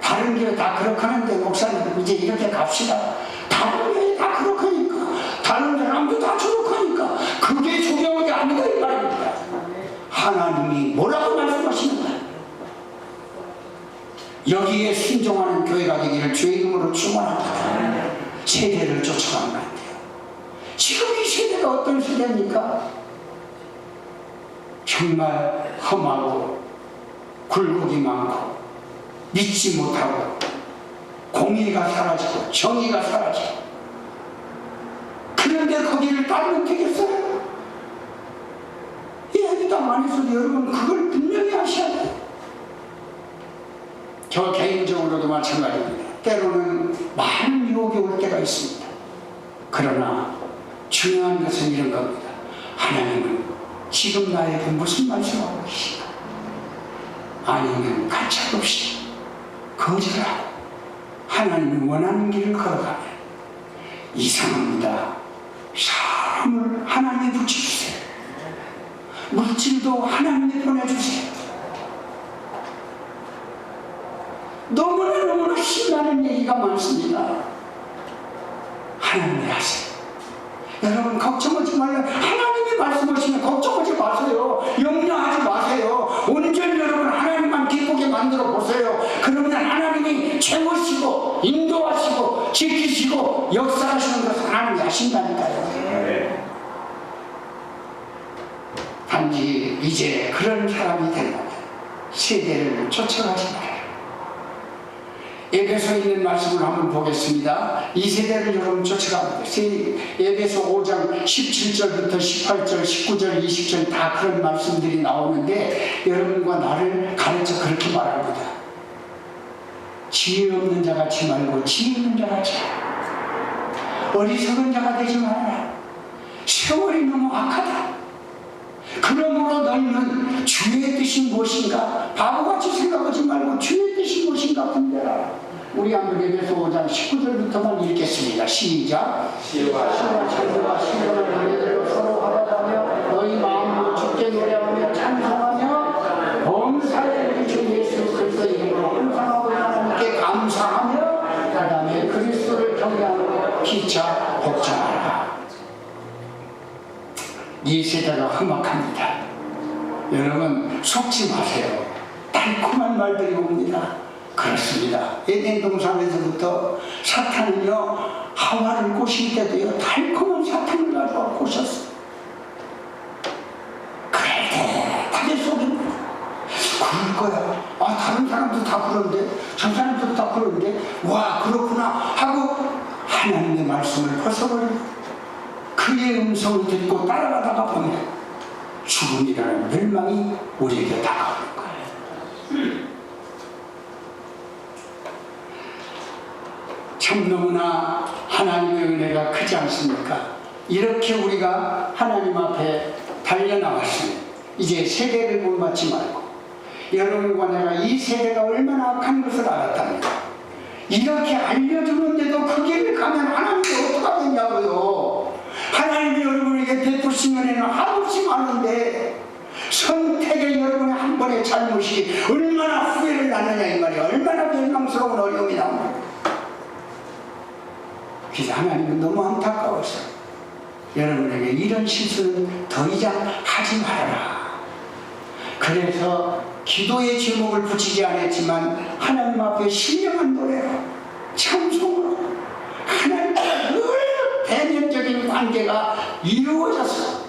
다른 교회 다 그렇게 목사님 이제 이렇게 갑시다. 다른 교회 다 그렇게 하니까, 다른 사람도 다 저렇게 하니까 그게 중요하다. 하나님이 뭐라고 말씀하시는가? 여기에 순종하는 교회가 되기를 주의 이름으로 축원합니다. 세대를 쫓아가면 안 돼요. 지금 이 세대가 어떤 세대입니까? 정말 험하고 굴곡이 많고 믿지 못하고 공의가 사라지고 정의가 사라지고, 그런데 거기를 따르면 되겠어요? 이 해당 안에서도 여러분 그걸 분명히 하셔야 돼요. 저 개인적으로도 마찬가지입니다. 때로는 많은 유혹이 올 때가 있습니다. 그러나 중요한 것은 이런 겁니다. 하나님은 지금 나에게 무슨 말씀하고 계신가? 아니면 가차없이 거절하고 하나님이 원하는 길을 걸어가면, 이상합니다. 사람을 하나님이 붙여주세요. 물질도 하나님이 보내주세요. 너무나 신나는 얘기가 많습니다. 하나님이 하세요. 여러분 걱정하지 말라. 하나님이 말씀하시면 걱정하지 마세요. 염려하지 마세요. 온전히 여러분 하나님만 기쁘게 만들어 보세요. 그러면 하나님이 채우시고 인도하시고 지키시고 역사하시는 것을 하나님이 하신다니까요. 단지 이제 그런 사람이 되려면 세대를 쫓아가지 말아요. 에베소에 있는 말씀을 한번 보겠습니다. 이 세대를 여러분 쫓아갑니다. 에베소 5장 17절부터 18절, 19절, 20절 다 그런 말씀들이 나오는데, 여러분과 나를 가르쳐 그렇게 말합니다. 지혜 없는 자 같이 말고 지혜 있는 자 같이, 어리석은 자가 되지 말아라. 세월이 너무 악하다. 그러므로 너희는 주의 뜻이 무엇인가 바보같이 생각하지 말고 주의 뜻이 무엇인가 분별하라. 우리 한번 에베소 5장 19절부터만 읽겠습니다. 시작. 시와 천국과 신령을 너희들로 서로 화답하며 너희 마음으로 주께 노래하며 찬송하며 범사에 우리 주 예수 그리스도의 이름으로 항상하고 하나님께 감사하며 그 다음에 그리스도를 경외하고 피차 복종하라. 이 세대가 험악합니다. 여러분 속지 마세요. 달콤한 말들이 옵니다. 그렇습니다. 에덴 동산에서부터 사탄은요, 하와를 꼬실 때도요 달콤한 사탕을 가져와 꼬셨어요. 그래 속입니다. 그럴 거야. 아, 다른 사람도 다 그런데, 저 사람도 다 그런데, 와 그렇구나 하고 하나님의 말씀을 벗어버립니다. 그의 음성을 듣고 따라가다가 보면 죽음이라는 멸망이 우리에게 다가오는 거예요. 참 너무나 하나님의 은혜가 크지 않습니까? 이렇게 우리가 하나님 앞에 달려나왔으면 이제 세대를 본받지 말고, 여러분과 내가 이 세대가 얼마나 악한 것을 알았답니다. 이렇게 알려주는데도 그 길을 가면 하나님이 어떡하겠냐고요. 하나님이 여러분에게 베푸신 은혜는 한없이 많은데 선택의 여러분의 한 번의 잘못이 얼마나 후회를 낳느냐 이 말이에요. 얼마나 멸망스러운 어려움이 나옵니다. 그래서 하나님은 너무 안타까워서 여러분에게 이런 실수는 더 이상 하지 말아라. 그래서 기도의 제목을 붙이지 않았지만 하나님 앞에 신령한 노래로 찬송으로 하나님과 늘 대면적인 관계가 이루어져서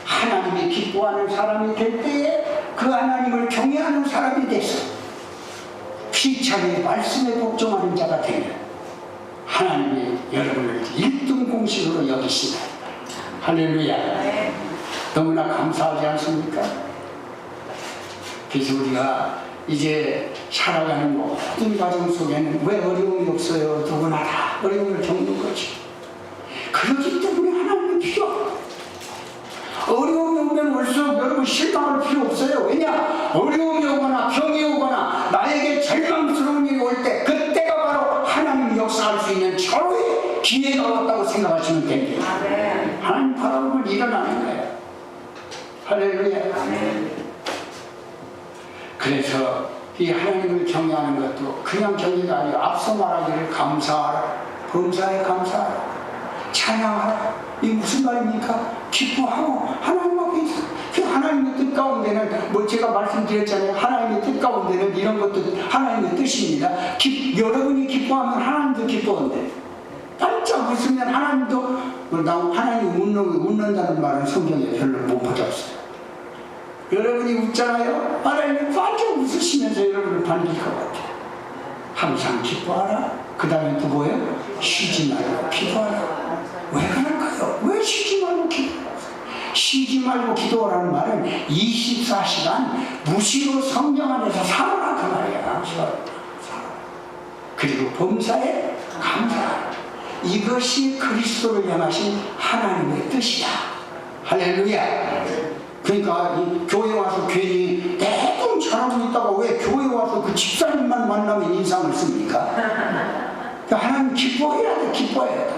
하나님이 기뻐하는 사람이 될 때에 그 하나님을 경외하는 사람이 돼서 피차게 말씀에 복종하는 자가 되면 하나님이 여러분을 1등 공식으로 여기시다. 할렐루야. 너무나 감사하지 않습니까? 그래서 우리가 이제 살아가는 모든 과정 속에는 왜 어려움이 없어요? 누구나 다 어려움을 겪는 거지. 그렇기 때문에 하나님이 필요 없다. 어려움이 오면 올수록 여러분 실망할 필요 없어요. 왜냐? 어려움이 오거나 병이 오거나 나에게 절망스러운 일이 올 때 그때가 바로 하나님이 역사할 수 있는 절호의 기회가 왔다고 생각하시면 됩니다. 하나님 바라보면 일어나는 거예요. 할렐루야. 그래서 이 하나님을 경외하는 것도 그냥 경외가 아니고 앞서 말하기를 감사하라, 범사에 감사하라, 찬양하라. 이게 무슨 말입니까? 기뻐하고 하나님 앞에 그 하나님의 뜻 가운데는 뭐 제가 말씀드렸잖아요. 하나님의 뜻 가운데는 이런 것도 하나님의 뜻입니다. 여러분이 기뻐하면 하나님도 기뻐한대. 깜짝 웃으면 하나님도, 나 하나님 웃는다는 말은 성경에 별로 못 받았어요. 여러분이 웃잖아요. 하나님이 깜짝 웃으시면서 여러분을 반길 것 같아요. 항상 기뻐하라. 그 다음에 또 뭐예요? 쉬지 말고 기도하라. 왜 그럴까요? 왜 쉬지 말고 기도하라? 쉬지 말고 기도하라는 말은 24시간 무시로 성령 안에서 살아라 그 말이야. 그리고 범사에 감사하라. 이것이 그리스도를 향하신 하나님의 뜻이다. 할렐루야. 그러니까 이 교회 와서 괜히 대충 잘하고 있다가 왜 교회 와서 그 집사님만 만나면 인상을 씁니까? 그러니까 하나님 기뻐해야 돼. 기뻐해야 돼.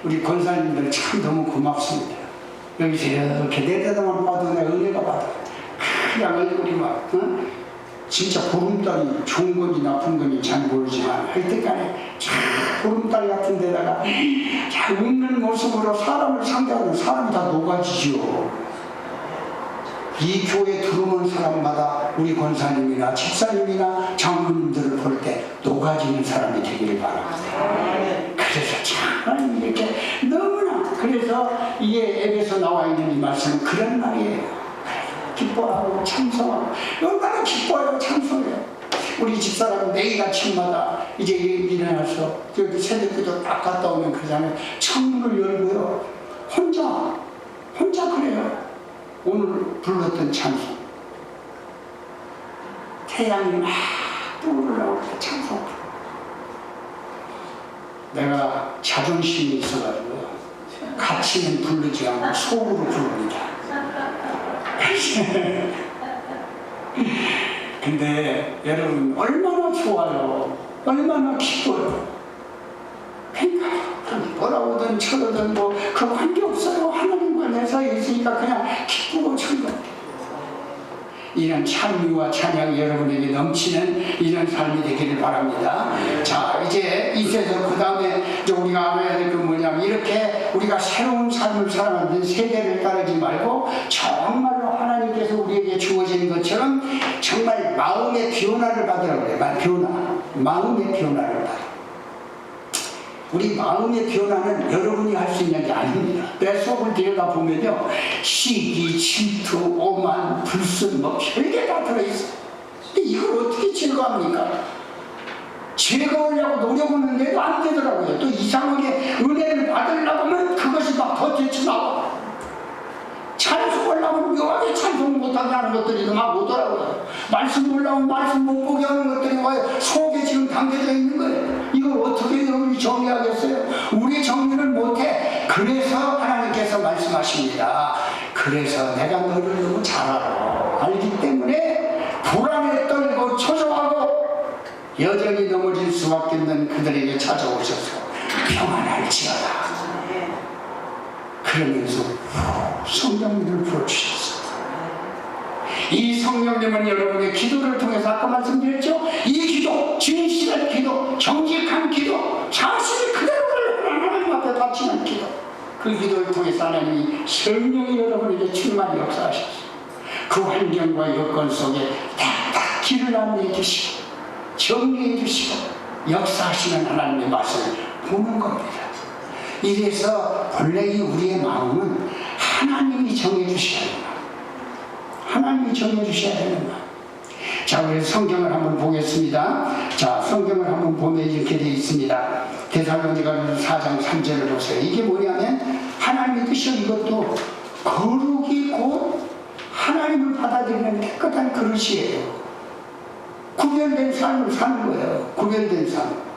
우리 권사님들 참 너무 고맙습니다. 여기서 이렇게 내려다만 봐도 내 은혜가 받아. 그냥 얼굴이 막 진짜 보름달이 좋은 건지 나쁜 건지 잘 모르지만 하여튼간에 참 보름달 같은 데다가 잘 웃는 모습으로 사람을 상대하는 사람이 다 녹아지죠. 이 교회 들어오는 사람마다 우리 권사님이나 집사님이나 장로님들을 볼 때 녹아지는 사람이 되기를 바랍니다. 그래서 참 이렇게 너무나, 그래서 이게 앱에서 나와 있는 이 말씀은 그런 말이에요. 기뻐하고 찬송하고 얼마나 기뻐요. 찬송해요. 우리 집사람은 매일 아침마다 이제 일어나서 여기 새벽기도 딱 갔다 오면 그 다음에 창문을 열고요. 혼자 그래요. 오늘 불렀던 찬송, 태양이 막 떠오르라고 찬송. 내가 자존심이 있어가지고 같이는 부르지 않고 속으로 부릅니다. 근데 여러분 얼마나 좋아요. 얼마나 기뻐요. 그러니까 뭐라고든 쳐든 뭐 그거 관계없어요. 하나님과 내 사이에 있으니까 그냥 기쁘고 즐거워요. 이런 찬미와 찬양이 여러분에게 넘치는 이런 삶이 되기를 바랍니다. 자, 이제 이제서 그 다음에 우리가 알아야 될 건 뭐냐면, 이렇게 우리가 새로운 삶을 살아가는 세대를 따르지 말고 정말로 하나님께서 우리에게 주어진 것처럼 정말 마음의 변화를 받으라고 그래요. 마음의 변화를 받으라. 우리 마음의 변화는 여러분이 할 수 있는 게 아닙니다. 내 속을 들여다보면요, 시기, 질투, 오만, 불순 뭐 별게 다 들어있어요. 근데 이걸 어떻게 제거합니까? 제거하려고 노력하는데도 안 되더라고요. 또 이상하게 은혜를 받으려고 하면 그것이 막 더 제쳐나오고, 찬송하려면 묘하게 찬송 못하게 하는 것들이 막 오더라고요. 말씀 올라오면 말씀 못 보게 하는 것들이 와요. 속에 지금 담겨져 있는 거예요. 이걸 어떻게 여러분이 정리하겠어요? 우리 정리를 못해. 그래서 하나님께서 말씀하십니다. 그래서 내가 너를 너무 잘 알아. 알기 때문에 불안에 떨고 초조하고 여전히 넘어질 수밖에 없는 그들에게 찾아오셔서 평안할지어다. 그러면서 성령님을 부어주셨습니다. 이 성령님은 여러분의 기도를 통해서 아까 말씀드렸죠? 이 기도, 진실한 기도, 정직한 기도, 자신의 그대로를 하나님 앞에 바치는 기도, 그 기도를 통해서 하나님이 성령이 여러분에게 충만히 역사하셨습니다. 그 환경과 여건 속에 딱 길을 안내해 주시고 정리해 주시고 역사하시는 하나님의 맛을 보는 겁니다. 이래서 본래 우리의 마음은 하나님이 정해주셔야 된다. 하나님이 정해주셔야 된다. 자, 우리 성경을 한번 보겠습니다. 자, 성경을 한번 보면 이렇게 되어 있습니다. 데살로니가서 4장 3절을 보세요. 이게 뭐냐면 하나님의 뜻이요, 이것도 거룩이 곧 하나님을 받아들이는 깨끗한 그릇이에요. 구별된 삶을 사는 거예요. 구별된 삶.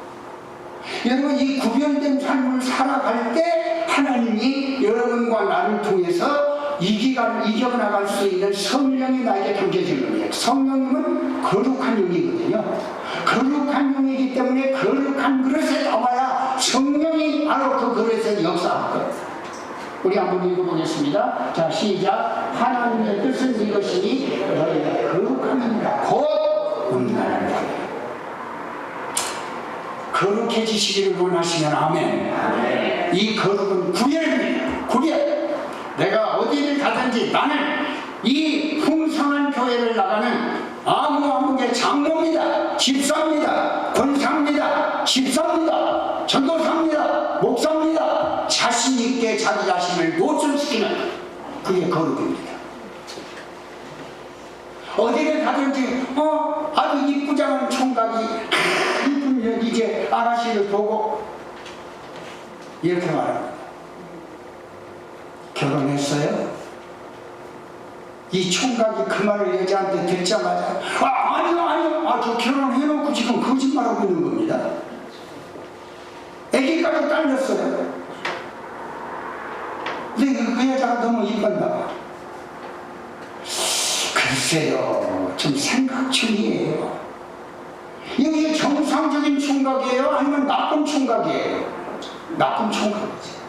여러분, 이 구별된 삶을 살아갈 때 하나님이 여러분과 나를 통해서 이겨나갈 수 있는 성령이 나에게 담겨지는 거예요. 성령님은 거룩한 영이거든요. 거룩한 영이기 때문에 거룩한 그릇에 담아야 성령이 바로 그 그릇에 역사할 거예요. 우리 한번 읽어보겠습니다. 자, 시작. 하나님의 뜻은 이것이니 너희가 거룩함이니라 곧 온전한 거예요. 거룩해지시기를 원하시면 아멘. 이 거룩은 구별입니다. 구별. 내가 가든지 나는 이 풍성한 교회를 나가는 아무개 장로입니다, 집사입니다, 권사입니다, 집사입니다, 전도사입니다, 목사입니다, 자신 있게 자기 자신을 노출시키는, 그게 거룩입니다. 어디를 가든지 아주 이쁘장한 총각이 이쁜 이제 아가씨를 보고 이렇게 말합니다. 결혼했어요? 이 총각이 그 말을 여자한테 듣자마자 아니요 저 결혼해놓고 지금 거짓말하고 있는 겁니다. 애기까지 딸렸어요. 근데 그 여자가 너무 이뻤나 봐. 글쎄요, 좀 생각 중이에요. 이게 정상적인 총각이에요? 아니면 나쁜 총각이에요? 나쁜 총각이지.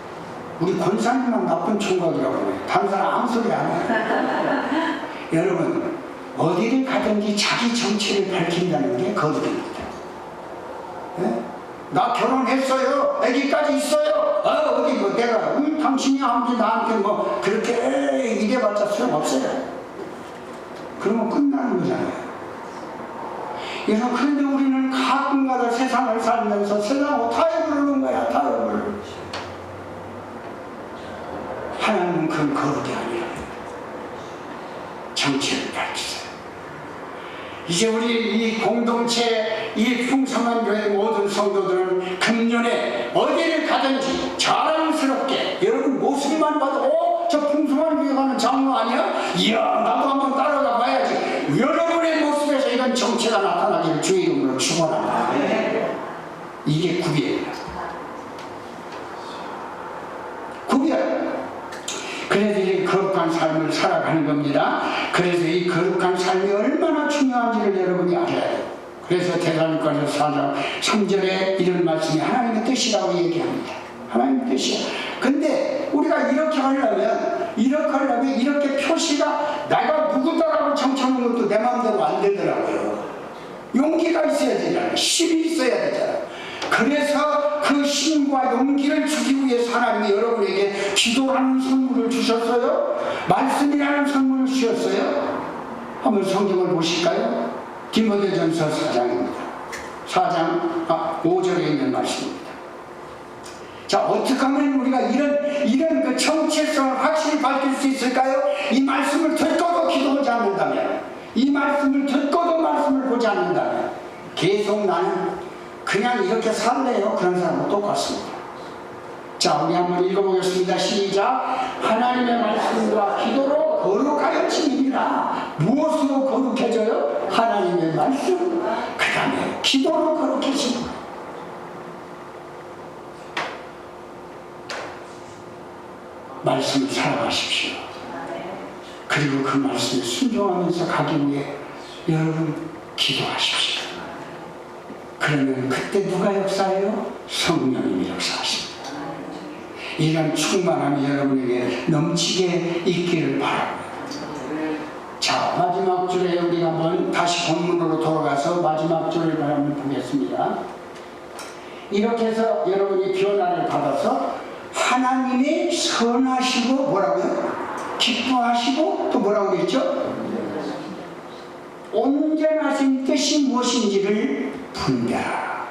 우리 권사님만 나쁜 총각이라고 해요. 다른 사람 아무 소리 안 해요. 여러분, 어디를 가든지 자기 정체를 밝힌다는 게 거룩입니다. 네? 나 결혼했어요. 아기까지 있어요. 어디 뭐 내가 당신이 아무리 나한테 뭐 그렇게 이래봤자 소용없어요. 그러면 끝나는 거잖아요. 여러분, 그런데 우리는 가끔가다 세상을 살면서 세상을 다 부르는 거야. 다 부르는 거지. 하나님은 그런 거룩이 아니라 정체를 밝히세요. 이제 우리 이 공동체, 이 풍성한 교회 모든 성도들은 금년에 어디를 가든지 자랑스럽게, 여러분 모습만 봐도 저 풍성한 교회 가는 장로 아니야? 이야, 나도 한번 따라가 봐야지. 여러분의 모습에서 이런 정체가 나타나기를 주의 이름으로 축원합니다. 이게 구별이에요. 구별. 그래서 이 거룩한 삶을 살아가는 겁니다. 그래서 이 거룩한 삶이 얼마나 중요한지를 여러분이 알아야 돼요. 그래서 데살로니가서 4장 3절에 이런 말씀이 하나님의 뜻이라고 얘기합니다. 하나님의 뜻이야. 근데 우리가 이렇게 하려면 이렇게 표시가 내가 누구다라고 정쳐놓은 것도 내 마음대로 안 되더라고요. 용기가 있어야 되잖아요. 힘이 있어야 되잖아요. 그래서 그 힘과 용기를 주기 위해서 하나님이 여러분에게 기도라는 선물을 주셨어요? 말씀이라는 선물을 주셨어요? 한번 성경을 보실까요? 디모데전서 4장입니다. 4장 5절에 있는 말씀입니다. 자, 어떻게 하면 우리가 이런 그 정체성을 확실히 밝힐 수 있을까요? 이 말씀을 듣고도 기도하지 않는다면, 이 말씀을 듣고도 말씀을 보지 않는다면, 계속 나는 그냥 이렇게 살래요. 그런 사람은 똑같습니다. 자, 우리 한번 읽어보겠습니다. 시작. 하나님의 말씀과 기도로 거룩하여 지니라. 무엇으로 거룩해져요? 하나님의 말씀, 그 다음에 기도로 거룩해집니다. 말씀을 살아가십시오. 그리고 그 말씀에 순종하면서 가기 위해 여러분 기도하십시오. 그러면 그때 누가 역사해요? 성령님이 역사하십니다. 이런 충만함이 여러분에게 넘치게 있기를 바랍니다. 자, 마지막 줄에 우리가 한번 다시 본문으로 돌아가서 마지막 줄을 한번 보겠습니다. 이렇게 해서 여러분이 변화를 받아서 하나님이 선하시고 뭐라고요? 기뻐하시고 또 뭐라고 그랬죠? 온전하신 뜻이 무엇인지를 분별하라.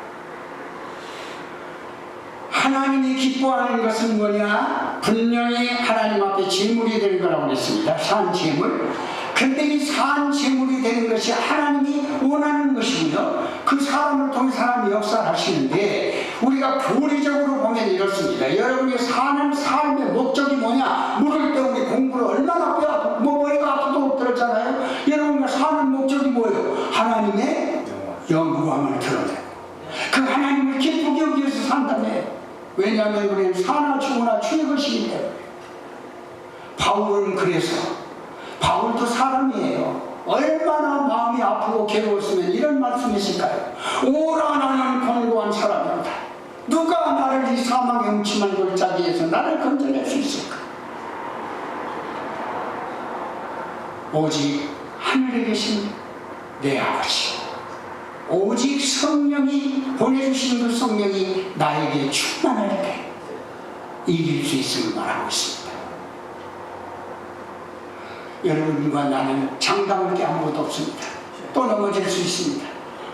하나님이 기뻐하는 것은 뭐냐? 분명히 하나님 앞에 제물이 되는 거라고 그랬습니다. 산 제물. 근데 이 산 제물이 되는 것이 하나님이 원하는 것이고요. 그 사람을 통해 하나님이 역사를 하시는데, 우리가 교리적으로 보면 이렇습니다. 여러분이 사는 삶의 목적이 뭐냐? 물을 때 우리 공부를 얼마나 머리가 아프도록 들었잖아요. 여러분과 사는 목적이 뭐예요? 하나님의 영광을 드러내고 그 하나님을 기쁘게 하기 위해서 산다며. 왜냐하면 우리는 사나 죽으나 주의 것이기 때문에. 바울은 그래서, 바울도 사람이에요. 얼마나 마음이 아프고 괴로웠으면 이런 말씀이실까요? 오라, 나는 권고한 사람이다. 누가 나를 이 사망의 음침한 골짜기에서 나를 건져낼 수 있을까? 오직 하늘에 계신 내 아버지, 오직 성령이, 보내주신 그 성령이 나에게 충만할 때 이길 수 있음을 말하고 있습니다. 여러분과 나는 장담할 게 아무것도 없습니다. 또 넘어질 수 있습니다.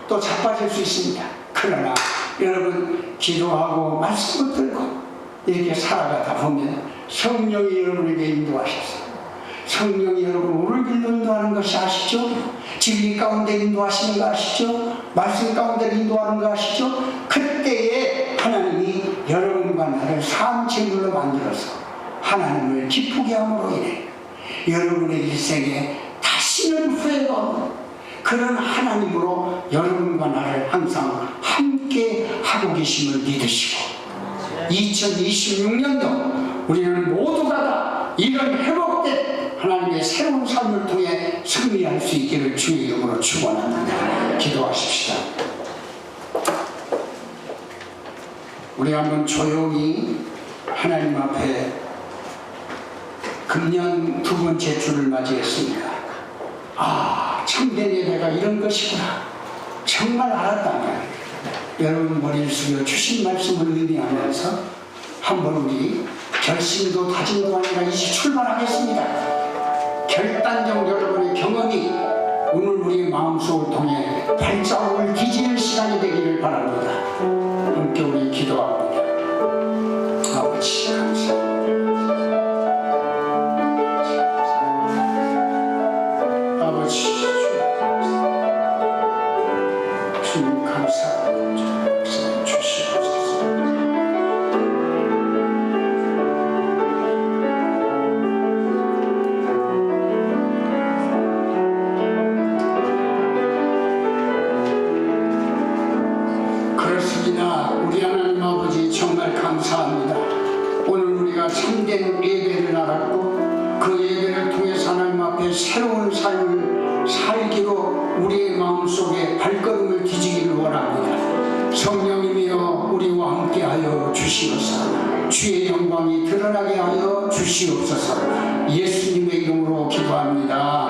또 자빠질 수 있습니다. 그러나 여러분 기도하고 말씀 붙들고 이렇게 살아가다 보면 성령이 여러분에게 인도하셨어요. 성령이 여러분 오늘 길로 인도하는 것이 아시죠? 진리 가운데 인도하시는 거 아시죠? 말씀 가운데 인도하는 거 아시죠? 그때에 하나님이 여러분과 나를 삶제물로 만들어서 하나님을 기쁘게 함으로 인해 여러분의 일생에 다시는 후회가 없는 그런 하나님으로 여러분과 나를 항상 함께 하고 계심을 믿으시고 2026년도 우리는 모두가 다 이런 회복된 하나님의 새로운 삶을 통해 승리할 수 있기를 주의 이름으로 축원합니다. 기도하십시다. 우리 한번 조용히 하나님 앞에 금년 두 번째 주를 맞이했습니다. 참된 예배가 이런 것이구나. 정말 알았다면 여러분 머리를 숙여 주신 말씀을 의미하면서 한번 우리 결심도 다짐도 아니라 이제 출발하겠습니다. 결단적 여러분의 경험이 오늘 우리의 마음속을 통해 발자국을 뒤지는 시간이 되기를 바랍니다. 함께 우리 기도합니다. 아버지 감사합니다. 아버지 주님 감사합니다. 주시옵소서. 그렇습니다. 우리 하나님 아버지 정말 감사합니다. 오늘 우리가 참된 예배를 알았고 그 예배를 통해서 하나님 앞에 새로운 삶을 살기로 우리의 마음속에 발걸음을 뒤지기를 원합니다. 성령님이여 우리와 함께하여 주시옵소서. 주의 영광이 드러나게 하여 주시옵소서. 예수님의 이름으로